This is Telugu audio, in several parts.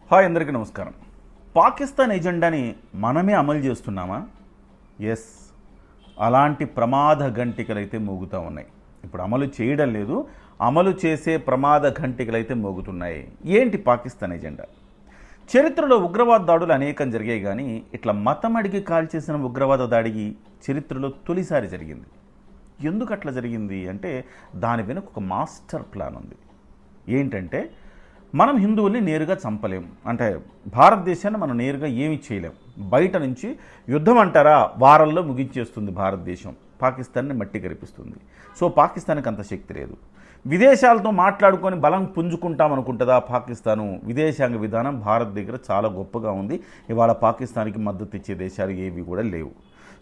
హాయ్ అందరికీ నమస్కారం. పాకిస్తాన్ ఎజెండాని మనమే అమలు చేస్తున్నామా? ఎస్, అలాంటి ప్రమాద ఘంటికలు అయితే మోగుతూ ఉన్నాయి. ఇప్పుడు అమలు చేయడం లేదు, అమలు చేసే ప్రమాద ఘంటికలు అయితే మోగుతున్నాయి. ఏంటి పాకిస్తాన్ ఎజెండా? చరిత్రలో ఉగ్రవాద దాడులు అనేకం జరిగాయి, కానీ ఇట్లా మతం అడిగి కాల్చేసిన ఉగ్రవాద దాడికి చరిత్రలో తొలిసారి జరిగింది. ఎందుకు అట్లా జరిగింది అంటే దాని వెనుక ఒక మాస్టర్ ప్లాన్ ఉంది. ఏంటంటే మనం హిందువుల్ని నేరుగా చంపలేం, అంటే భారతదేశాన్ని మనం నేరుగా ఏమీ చేయలేం. బయట నుంచి యుద్ధం అంటారా, వారాల్లో ముగించేస్తుంది భారతదేశం, పాకిస్తాన్ని మట్టి కరిపిస్తుంది. సో పాకిస్తాన్కి అంత శక్తి లేదు. విదేశాలతో మాట్లాడుకొని బలం పుంజుకుంటాం అనుకుంటుందా పాకిస్తాను? విదేశాంగ విధానం భారత్ దగ్గర చాలా గొప్పగా ఉంది. ఇవాళ పాకిస్తాన్కి మద్దతు ఇచ్చే దేశాలు ఏవి కూడా లేవు.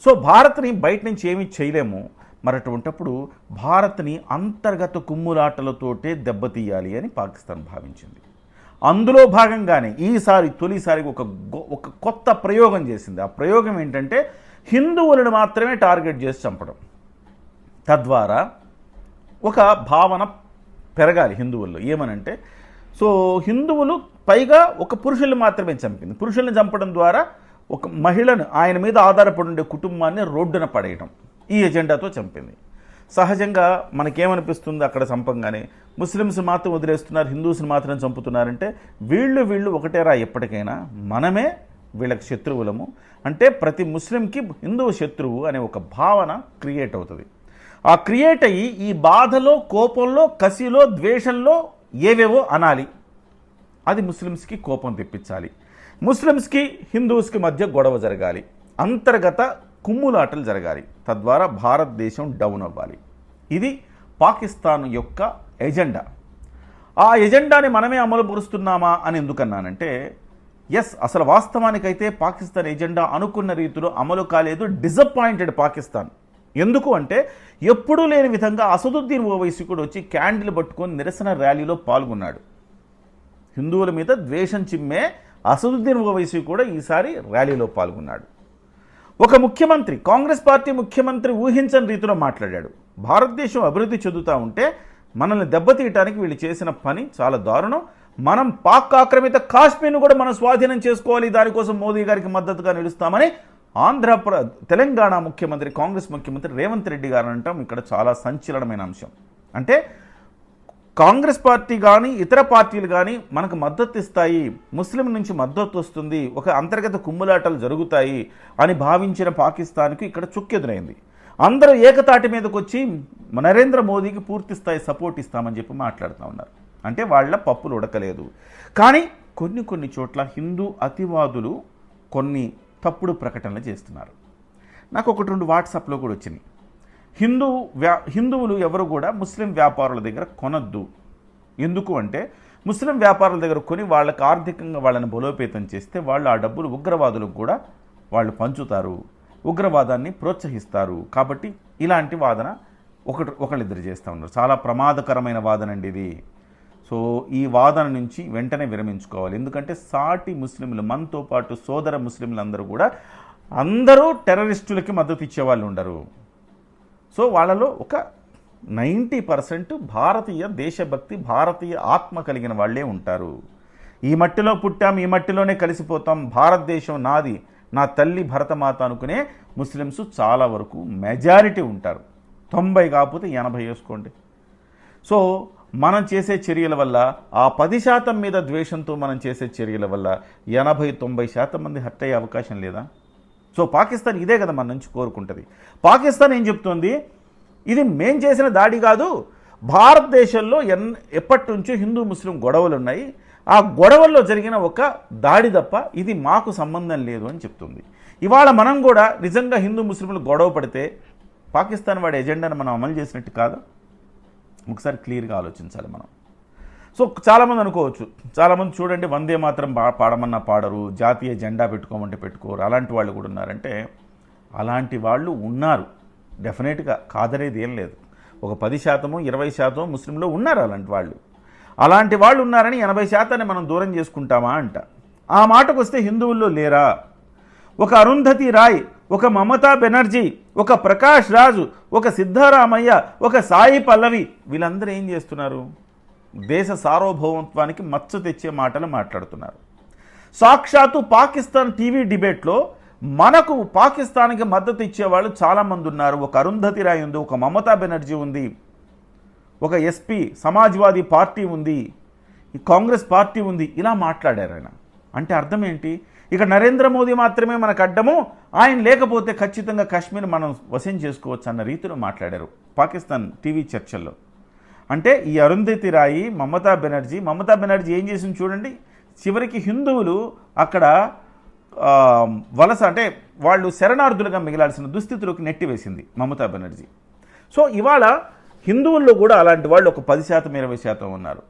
సో భారత్ని బయట నుంచి ఏమీ చేయలేము. మరి అటువంటప్పుడు భారత్ని అంతర్గత కుమ్ములాటలతోటే దెబ్బతీయాలి అని పాకిస్తాన్ భావించింది. అందులో భాగంగానే ఈసారి తొలిసారి ఒక కొత్త ప్రయోగం చేసింది. ఆ ప్రయోగం ఏంటంటే హిందువులను మాత్రమే టార్గెట్ చేసి చంపడం. తద్వారా ఒక భావన పెరగాలి హిందువుల్లో. ఏమనంటే, సో హిందువులు పైగా ఒక పురుషుల్ని మాత్రమే చంపింది. పురుషుల్ని చంపడం ద్వారా ఒక మహిళను, ఆయన మీద ఆధారపడి ఉండే కుటుంబాన్ని రోడ్డున పడేయడం, ఈ ఎజెండాతో చంపింది. సహజంగా మనకేమనిపిస్తుంది అక్కడ చంపంగానే? ముస్లిమ్స్ మాత్రం వదిలేస్తున్నారు, హిందూస్ని మాత్రం చంపుతున్నారంటే వీళ్ళు ఒకటేరా, ఎప్పటికైనా మనమే వీళ్ళకి శత్రువులము, అంటే ప్రతి ముస్లింకి హిందువు శత్రువు అనే ఒక భావన క్రియేట్ అవుతుంది. ఆ క్రియేట్ అయ్యి ఈ బాధలో, కోపంలో, కసిలో, ద్వేషంలో ఏవేవో అనాలి. అది ముస్లిమ్స్కి కోపం తెప్పించాలి, ముస్లిమ్స్కి హిందూస్కి మధ్య గొడవ జరగాలి, అంతర్గత కుమ్ములాటలు జరగాలి. తద్వారా భారతదేశం డౌన్ అవ్వాలి. ఇది పాకిస్తాన్ యొక్క ఎజెండా. ఆ ఎజెండాని మనమే అమలు పరుస్తున్నామా అని ఎందుకన్నానంటే, ఎస్, అసలు వాస్తవానికైతే పాకిస్తాన్ ఎజెండా అనుకున్న రీతిలో అమలు కాలేదు. డిసప్పాయింటెడ్ పాకిస్తాన్. ఎందుకు అంటే ఎప్పుడూ లేని విధంగా అసదుద్దీన్ ఓవైసీ కూడా వచ్చి క్యాండిల్ పట్టుకొని నిరసన ర్యాలీలో పాల్గొన్నాడు. హిందువుల మీద ద్వేషం చిమ్మే అసదుద్దీన్ ఓవైసీ కూడా ఈసారి ర్యాలీలో పాల్గొన్నాడు. ఒక ముఖ్యమంత్రి, కాంగ్రెస్ పార్టీ ముఖ్యమంత్రి ఊహించని రీతిలో మాట్లాడాడు. భారతదేశం అభివృద్ధి చెందుతూ ఉంటే మనల్ని దెబ్బతీయటానికి వీళ్ళు చేసిన పని చాలా దారుణం. మనం పాక్ ఆక్రమిత కాశ్మీర్ను కూడా మనం స్వాధీనం చేసుకోవాలి, దానికోసం మోదీ గారికి మద్దతుగా నిలుస్తామని తెలంగాణ ముఖ్యమంత్రి, కాంగ్రెస్ ముఖ్యమంత్రి రేవంత్ రెడ్డి గారు అంటాం. ఇక్కడ చాలా సంచలనమైన అంశం. అంటే కాంగ్రెస్ పార్టీ కానీ ఇతర పార్టీలు కానీ మనకు మద్దతు ఇస్తాయి, ముస్లిం నుంచి మద్దతు వస్తుంది, ఒక అంతర్గత కుమ్ములాటలు జరుగుతాయి అని భావించిన పాకిస్తాన్కి ఇక్కడ చుక్కెదురైంది. అందరూ ఏకతాటి మీదకి వచ్చి నరేంద్ర మోదీకి పూర్తి స్థాయి సపోర్ట్ ఇస్తామని చెప్పి మాట్లాడుతూ ఉన్నారు. అంటే వాళ్ళ పప్పులు ఉడకలేదు. కానీ కొన్ని చోట్ల హిందూ అతివాదులు కొన్ని తప్పుడు ప్రకటనలు చేస్తున్నారు. నాకు ఒకటి రెండు వాట్సాప్లో కూడా వచ్చినాయి. హిందువులు ఎవరు కూడా ముస్లిం వ్యాపారుల దగ్గర కొనద్దు. ఎందుకు అంటే ముస్లిం వ్యాపారుల దగ్గర కొని వాళ్ళకి ఆర్థికంగా వాళ్ళని బలోపేతం చేస్తే వాళ్ళు ఆ డబ్బులు ఉగ్రవాదులకు కూడా వాళ్ళు పంచుతారు, ఉగ్రవాదాన్ని ప్రోత్సహిస్తారు. కాబట్టి ఇలాంటి వాదన ఒకళ్ళిద్దరు చేస్తూ ఉన్నారు. చాలా ప్రమాదకరమైన వాదన అండి ఇది. సో ఈ వాదన నుంచి వెంటనే విరమించుకోవాలి. ఎందుకంటే సాటి ముస్లింలు, మనతో పాటు సోదర ముస్లింలు అందరూ టెర్రరిస్టులకి మద్దతు ఇచ్చేవాళ్ళు ఉండరు. సో వాళ్ళలో ఒక 90% భారతీయ దేశభక్తి, భారతీయ ఆత్మ కలిగిన వాళ్ళే ఉంటారు. ఈ మట్టిలో పుట్టాం, ఈ మట్టిలోనే కలిసిపోతాం, భారతదేశం నాది, నా తల్లి భరతమాత అనుకునే ముస్లిమ్స్ చాలా వరకు మెజారిటీ ఉంటారు. 90 కాకపోతే 80 వేసుకోండి. సో మనం చేసే చర్యల వల్ల, ఆ 10% మీద ద్వేషంతో మనం చేసే చర్యల వల్ల 80-90% మంది హర్ట్ అయ్యే అవకాశం లేదా? సో పాకిస్తాన్ ఇదే కదా మన నుంచి కోరుకుంటుంది. పాకిస్తాన్ ఏం చెప్తోంది? ఇది మేం చేసిన దాడి కాదు, భారతదేశంలో ఎప్పటి నుంచో హిందూ ముస్లిం గొడవలు ఉన్నాయి, ఆ గొడవల్లో జరిగిన ఒక దాడి తప్ప ఇది మాకు సంబంధం లేదు అని చెప్తుంది. ఇవాళ మనం కూడా నిజంగా హిందూ ముస్లింలు గొడవ పడితే పాకిస్తాన్ వాడి ఎజెండాను మనం అమలు చేసినట్టు కాదా? ఒకసారి క్లియర్గా ఆలోచించాలి మనం. సో చాలామంది అనుకోవచ్చు, చాలామంది చూడండి వందే మాత్రం పాడమన్నా పాడరు, జాతీయ జెండా పెట్టుకోమంటే పెట్టుకోరు, అలాంటి వాళ్ళు కూడా ఉన్నారంటే అలాంటి వాళ్ళు ఉన్నారు. డెఫినెట్గా కాదనేది ఏం లేదు. ఒక 10%, 20% ముస్లింలో ఉన్నారు అలాంటి వాళ్ళు. అలాంటి వాళ్ళు ఉన్నారని 80% మనం దూరం చేసుకుంటామా అంట. ఆ మాటకు వస్తే హిందువుల్లో లేరా? ఒక అరుంధతి రాయ్, ఒక మమతా బెనర్జీ, ఒక ప్రకాష్ రాజు, ఒక సిద్ధారామయ్య, ఒక సాయి పల్లవి, వీళ్ళందరూ ఏం చేస్తున్నారు? దేశ సార్వభౌమత్వానికి మచ్చ తెచ్చే మాటలు మాట్లాడుతున్నారు. సాక్షాత్తు పాకిస్తాన్ టీవీ డిబేట్లో మనకు పాకిస్తాన్కి మద్దతు ఇచ్చేవాళ్ళు చాలామంది ఉన్నారు. ఒక అరుంధతి రాయ్ ఉంది, ఒక మమతా బెనర్జీ ఉంది, ఒక ఎస్పీ సమాజ్వాదీ పార్టీ ఉంది, ఈ కాంగ్రెస్ పార్టీ ఉంది. ఇలా మాట్లాడారు ఆయన. అంటే అర్థం ఏంటి? ఇక నరేంద్ర మోదీ మాత్రమే మనకు అడ్డము, ఆయన లేకపోతే ఖచ్చితంగా కాశ్మీర్ మనం వశం చేసుకోవచ్చు అన్న రీతిలో మాట్లాడారు పాకిస్తాన్ టీవీ చర్చల్లో. అంటే ఈ అరుంధతి రాయి, మమతా బెనర్జీ ఏం చేసింది చూడండి. చివరికి హిందువులు అక్కడ వలస అంటే వాళ్ళు శరణార్థులుగా మిగిలాల్సిన దుస్థితిలోకి నెట్టివేసింది మమతా బెనర్జీ. సో ఇవాళ హిందువుల్లో కూడా అలాంటి వాళ్ళు ఒక 10% 20% ఉన్నారు.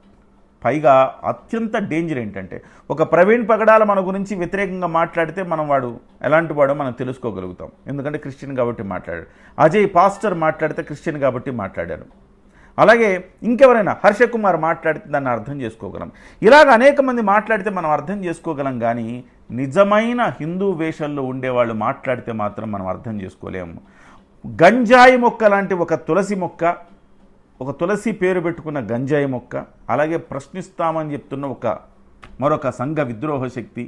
పైగా అత్యంత డేంజర్ ఏంటంటే, ఒక ప్రవీణ్ పగడాల మన గురించి వ్యతిరేకంగా మాట్లాడితే మనం వాడు ఎలాంటి వాడో మనం తెలుసుకోగలుగుతాం, ఎందుకంటే క్రిస్టియన్ కాబట్టి మాట్లాడాడు. అజయ్ పాస్టర్ మాట్లాడితే క్రిస్టియన్ కాబట్టి మాట్లాడారు. అలాగే ఇంకెవరైనా హర్ష కుమార్ మాట్లాడితే దాన్ని అర్థం చేసుకోగలం. ఇలాగ అనేక మంది మాట్లాడితే మనం అర్థం చేసుకోగలం, కానీ నిజమైన హిందూ వేషల్లో ఉండేవాళ్ళు మాట్లాడితే మాత్రం మనం అర్థం చేసుకోలేము. గంజాయి మొక్క లాంటి ఒక తులసి మొక్క, ఒక తులసి పేరు పెట్టుకున్న గంజాయి మొక్క, అలాగే ప్రశ్నిస్తామని చెప్తున్న మరొక సంఘ విద్రోహ శక్తి,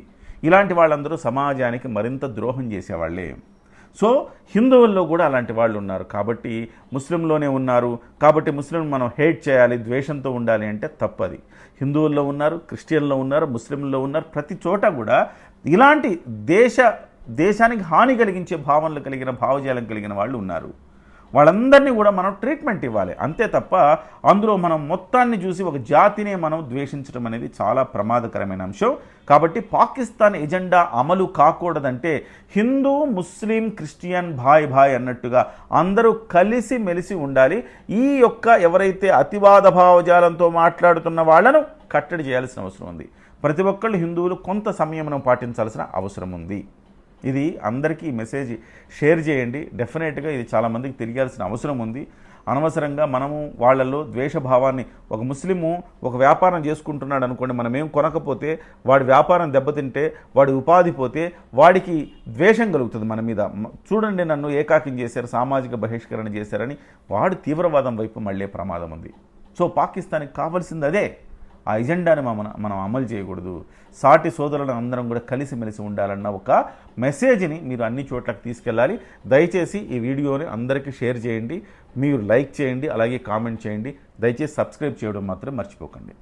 ఇలాంటి వాళ్ళందరూ సమాజానికి మరింత ద్రోహం చేసేవాళ్ళే. సో హిందువుల్లో కూడా అలాంటి వాళ్ళు ఉన్నారు. కాబట్టి ముస్లింలోనే ఉన్నారు కాబట్టి ముస్లిం మనం హేట్ చేయాలి, ద్వేషంతో ఉండాలి అంటే తప్పది. హిందువుల్లో ఉన్నారు, క్రిస్టియన్లో ఉన్నారు, ముస్లింల్లో ఉన్నారు. ప్రతి చోట కూడా ఇలాంటి దేశానికి హాని కలిగించే భావనలు కలిగిన, భావజాలం కలిగిన వాళ్ళు ఉన్నారు. వాళ్ళందరినీ కూడా మనం ట్రీట్మెంట్ ఇవ్వాలి, అంతే తప్ప అందులో మనం మొత్తాన్ని చూసి ఒక జాతినే మనం ద్వేషించడం అనేది చాలా ప్రమాదకరమైన అంశం. కాబట్టి పాకిస్తాన్ ఎజెండా అమలు కాకూడదంటే హిందూ, ముస్లిం, క్రిస్టియన్ భాయ్ అన్నట్టుగా అందరూ కలిసి మెలిసి ఉండాలి. ఈ ఎవరైతే అతివాద భావజాలంతో మాట్లాడుతున్న వాళ్ళను కట్టడి చేయాల్సిన అవసరం ఉంది. ప్రతి ఒక్కళ్ళు హిందువులు కొంత సంయమనం పాటించాల్సిన అవసరం ఉంది. ఇది అందరికీ మెసేజ్ షేర్ చేయండి. డెఫినెట్గా ఇది చాలామందికి తెలియాల్సిన అవసరం ఉంది. అనవసరంగా మనము వాళ్ళల్లో ద్వేషభావాన్ని, ఒక ముస్లిము ఒక వ్యాపారం చేసుకుంటున్నాడు అనుకోండి, మనమేం కొనకపోతే వాడి వ్యాపారం దెబ్బతింటే, వాడి ఉపాధి పోతే వాడికి ద్వేషం కలుగుతుంది మన మీద. చూడండి నన్ను ఏకాకిం చేశారు, సామాజిక బహిష్కరణ చేశారని వాడు తీవ్రవాదం వైపు మళ్ళీ ప్రమాదం ఉంది. సో పాకిస్తాన్కి కావాల్సింది అదే. ఆ ఎజెండాని మనం అమలు చేయకూడదు. సాటి సోదరులను అందరం కూడా కలిసిమెలిసి ఉండాలన్న ఒక మెసేజ్ని మీరు అన్ని చోట్లకు తీసుకెళ్ళాలి. దయచేసి ఈ వీడియోని అందరికీ షేర్ చేయండి, మీరు లైక్ చేయండి, అలాగే కామెంట్ చేయండి. దయచేసి సబ్స్క్రైబ్ చేయడం మాత్రం మర్చిపోకండి.